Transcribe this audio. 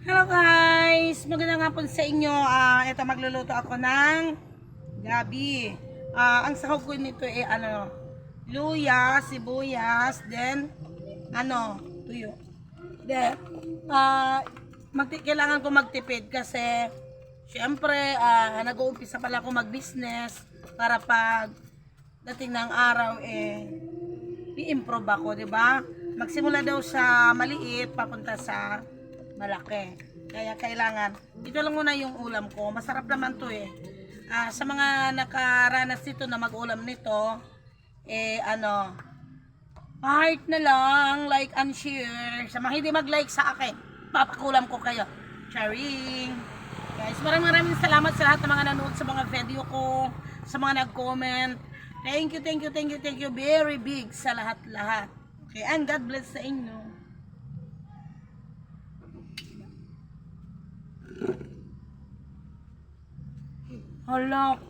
Hello guys! Magandang hapon sa inyo. Ito magluluto ako ng gabi. Ang sahog ko nito ay luya, sibuyas, then tuyo. Then kailangan ko magtipid kasi syempre nag-uumpisa pala ako mag-business para pag dating ng araw i-improve ako, 'di ba? Magsimula daw sa maliit papunta sa malaki. Kaya kailangan, ito lang muna yung ulam ko. Masarap naman to sa mga nakaranas nito na mag-ulam nito, heart na lang, like and share. Sa mga hindi mag-like sa akin, papakulam ko kayo. Sharing. Guys, maraming salamat sa lahat ng mga nanood sa mga video ko, sa mga nag-comment. Thank you very big sa lahat-lahat. Okay, and God bless sa inyo. Hala.